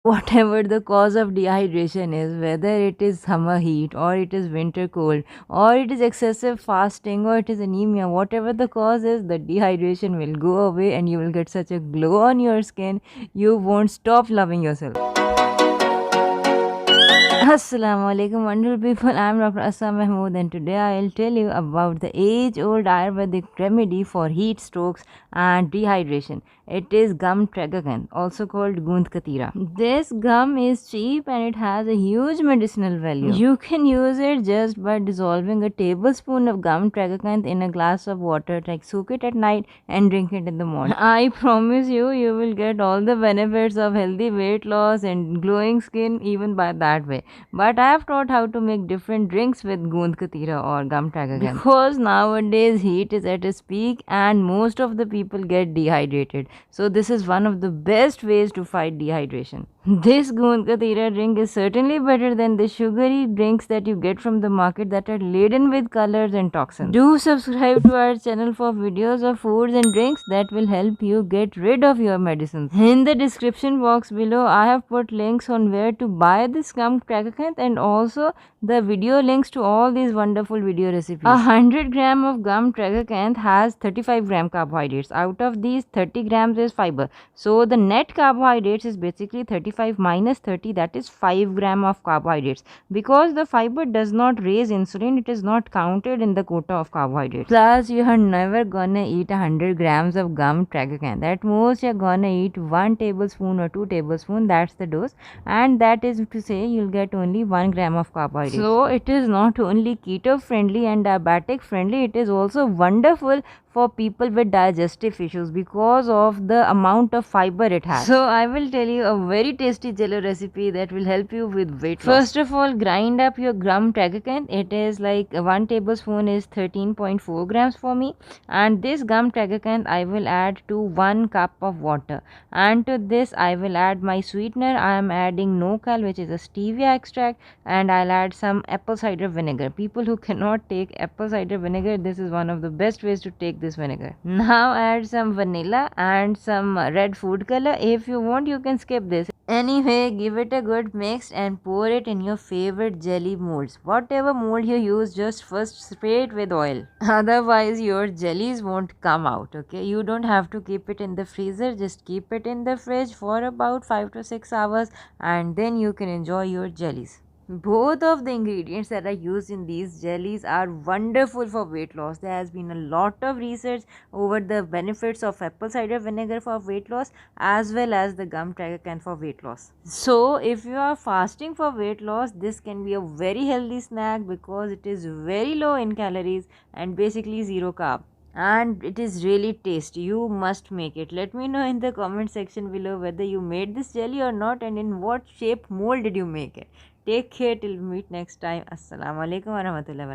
whatever the cause of dehydration is, whether it is summer heat or it is winter cold or it is excessive fasting or it is anemia, whatever the cause is, the dehydration will go away and you will get such a glow on your skin. You won't stop loving yourself. Assalamu alaikum wonderful people, I am Dr. Asma Mahmood and today I will tell you about the age-old Ayurvedic remedy for heat strokes and dehydration. It is gum Tragacanth, also called Gund Katira. This gum is cheap and it has a huge medicinal value. You can use it just by dissolving a tablespoon of gum Tragacanth in a glass of water, like soak it at night and drink it in the morning. I promise you, you will get all the benefits of healthy weight loss and glowing skin even by that way. But I have taught how to make different drinks with Gund Katira or gum Tragacanth. Because nowadays heat is at its peak and most of the people get dehydrated. So this is one of the best ways to fight dehydration. This Gund Katira drink is certainly better than the sugary drinks that you get from the market that are laden with colors and toxins. Do subscribe to our channel for videos of foods and drinks that will help you get rid of your medicines. In the description box below, I have put links on where to buy this gum Tragacanth and also the video links to all these wonderful video recipes. 100 gram of gum Tragacanth has 35 gram carbohydrates. Out of these, 30 grams is fiber. So the net carbohydrates is basically 35 minus 30, that is 5 gram of carbohydrates. Because the fiber does not raise insulin, it is not counted in the quota of carbohydrates. Plus, you are never gonna eat 100 grams of gum Tragacanth. At most, you are gonna eat 1 tablespoon or 2 tablespoons. That's the dose, and that is to say you'll get only 1 gram of carbohydrates. So it is not only keto friendly and diabetic friendly, it is also wonderful for people with digestive issues because of the amount of fiber it has. So I will tell you a very tasty jello recipe that will help you with weight loss. First of all, grind up your gum Tragacanth. It is like 1 tablespoon is 13.4 grams for me, and this gum Tragacanth I will add to 1 cup of water, and to this I will add my sweetener. I am adding no-cal, which is a stevia extract, and I'll add some apple cider vinegar. People who cannot take apple cider vinegar, this is one of the best ways to take this vinegar. Now add some vanilla and some red food color. If you want, you can skip this. Anyway, give it a good mix and pour it in your favorite jelly molds. Whatever mold you use, just first spray it with oil. Otherwise, your jellies won't come out, okay? You don't have to keep it in the freezer. Just keep it in the fridge for about 5 to 6 hours and then you can enjoy your jellies. Both of the ingredients that are used in these jellies are wonderful for weight loss. There has been a lot of research over the benefits of apple cider vinegar for weight loss as well as the gum Tragacanth for weight loss. So if you are fasting for weight loss, this can be a very healthy snack because it is very low in calories and basically zero carb. And it is really tasty. You must make it. Let me know in the comment section below whether you made this jelly or not and in what shape mold did you make it. Take care till we meet next time. Assalamu alaikum warahmatullahi wabarakatuh.